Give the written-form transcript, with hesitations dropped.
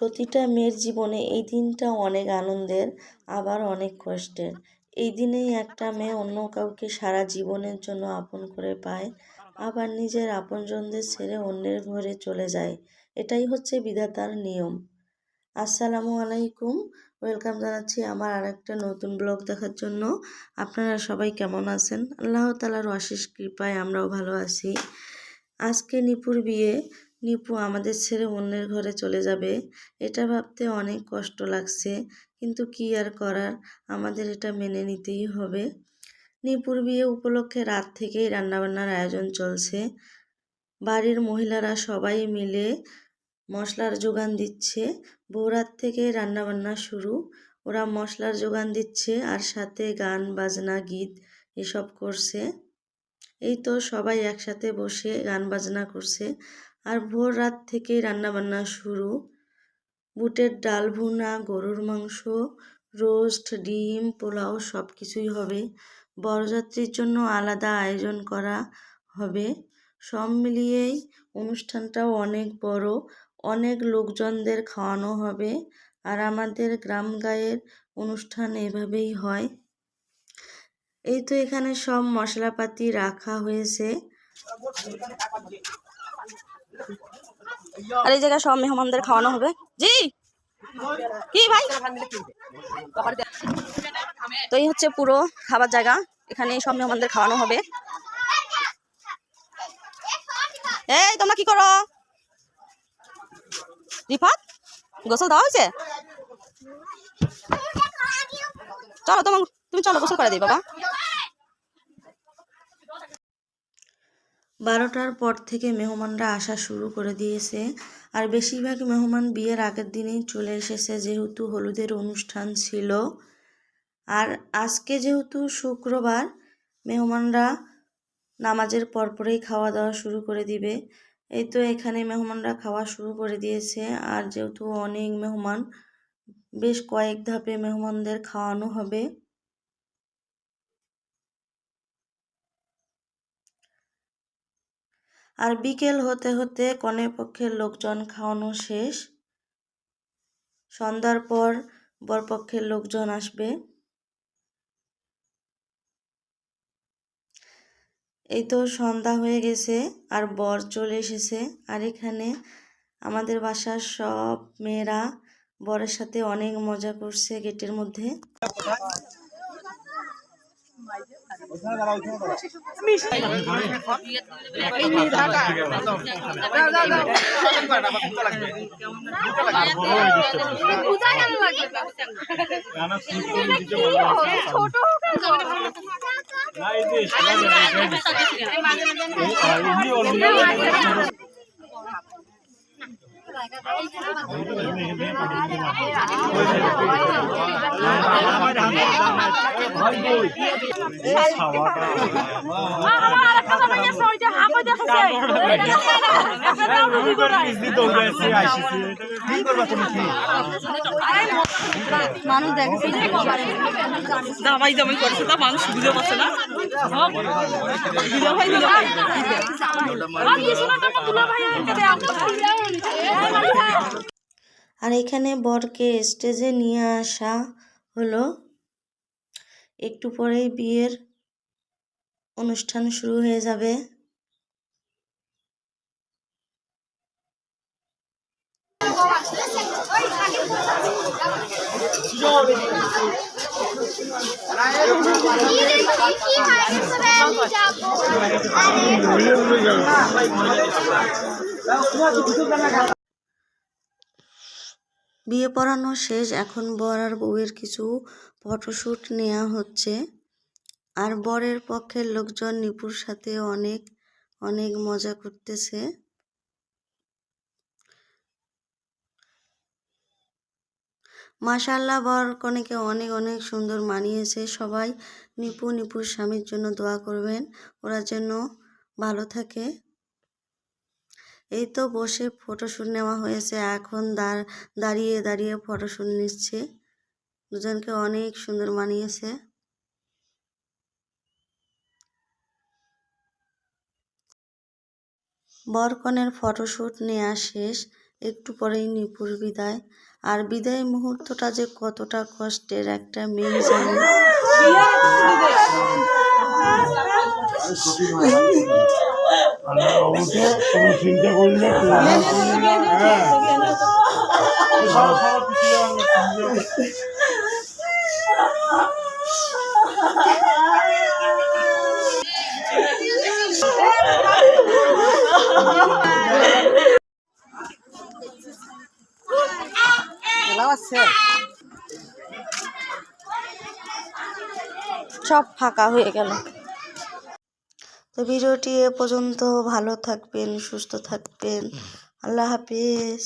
প্রতিটা মেয়ের জীবনে এই দিনটা অনেক আনন্দের, আবার অনেক কষ্টের। এই দিনেই একটা মেয়ে অন্য কাউকে সারা জীবনের জন্য আপন করে পায়, আবার নিজের আপনজনদের ছেড়ে অন্যের ঘরে চলে যায়। এটাই হচ্ছে বিধাতার নিয়ম। আসসালামু আলাইকুম, ওয়েলকাম জানাচ্ছি আমার আরেকটা নতুন ব্লগ দেখার জন্য। আপনারা সবাই কেমন আছেন? আল্লাহ তাআলার অশেষ কৃপায় আমরাও ভালো আছি। আজকে নিপুর বিয়ে। নিপু আমাদের ছেড়ে অন্যের ঘরে চলে যাবে, এটা ভাবতে অনেক কষ্ট লাগছে, কিন্তু কি আর করার, আমাদের এটা মেনে নিতেই হবে। নিপুর বিয়ে উপলক্ষে রাত থেকেই রান্নাবান্নার আয়োজন চলছে। বাড়ির মহিলারা সবাই মিলে মশলার যোগান দিচ্ছে। ভোররাত থেকে রান্নাবান্না শুরু, ওরা মশলার যোগান দিচ্ছে আর সাথে গান বাজনা গীত এসব করছে। এই তো সবাই একসাথে বসে গান বাজনা করছে। আর ভোর রাত থেকেই রান্নাবান্না শুরু। বুটের ডাল ভুনা, গরুর মাংস, রোস্ট, ডিম, পোলাও সব কিছুই হবে। বরযাত্রীর জন্য আলাদা আয়োজন করা হবে। সব মিলিয়েই অনুষ্ঠানটাও অনেক বড়, অনেক লোকজনদের খাওয়ানো হবে। আর আমাদের গ্রাম গাঁয়ের অনুষ্ঠান এভাবেই হয়। এই তো এখানে সব মশলাপাতি রাখা হয়েছে। আর এই জায়গায় সব মেহমানদের খাওয়ানো হবে। জি কি ভাই? তো এই হচ্ছে পুরো খাবার জায়গা, এখানে সব মেহমানদের খাওয়ানো হবে। এই তোমরা কি করো? রিফাত, গোসল দেওয়া হয়েছে? চলো তুমি চলো গোসল করে দিই বাবা। 12টার পর থেকে মেহমানরা আসা শুরু করে দিয়েছে। আর বেশিরভাগ মেহমান বিয়ের আগের দিনেই চলে এসেছে, যেহেতু হলুদের অনুষ্ঠান ছিল। আর আজকে যেহেতু শুক্রবার, মেহমানরা নামাজের পরপরেই খাওয়া দাওয়া শুরু করে দিবে। এই তো এখানে মেহমানরা খাওয়া শুরু করে দিয়েছে। আর যেহেতু অনেক মেহমান, বেশ কয়েক ধাপে মেহমানদের খাওয়ানো হবে। আর বিকেল হতে হতে কনে পক্ষের লোকজন খাওয়ানো শেষ। সন্ধ্যার পর বরপক্ষের লোকজন আসবে। এই তো সন্ধ্যা হয়ে গেছে আর বর চলে এসেছে। আর এখানে আমাদের বাসার সব মেয়েরা বরের সাথে অনেক মজা করছে গেটের মধ্যে। মানুষ দেখছে দামাই দামাই করছে, তা মানুষ বুঝতে পারছে না। আর এখানে বরকে স্টেজে নিয়ে আসা হলো। একটু পরেই বিয়ের অনুষ্ঠান শুরু হয়ে যাবে। বিয়ে পড়ানো শেষ, এখন বর আর বউয়ের কিছু ফটোশ্যুট নেওয়া হচ্ছে। আর বরের পক্ষের লোকজন নিপুর সাথে অনেক অনেক মজা করতেছে। মাশাআল্লাহ, বর কনেকে অনেক অনেক সুন্দর মানিয়েছে। সবাই নিপুর স্বামীর জন্য দোয়া করবেন, ওরা যেন ভালো থাকে। এই তো বসে ফটোশ্যুট নেওয়া হয়েছে, এখন দাঁড়িয়ে দাঁড়িয়ে ফটোশ্যুট নিচ্ছে। দুজনকে অনেক সুন্দর মানিয়েছে। বর কনের ফটোশ্যুট নেওয়া শেষ, একটু পরেই নিপুর বিদায়। আর বিদায় মুহূর্তটা যে কতটা কষ্টের একটা মেয়ে জানে। সব ফাঁকা হয়ে গেল। তো ভিডিওটি এ পর্যন্ত। ভালো থাকবেন, সুস্থ থাকবেন। আল্লাহ হাফিজ।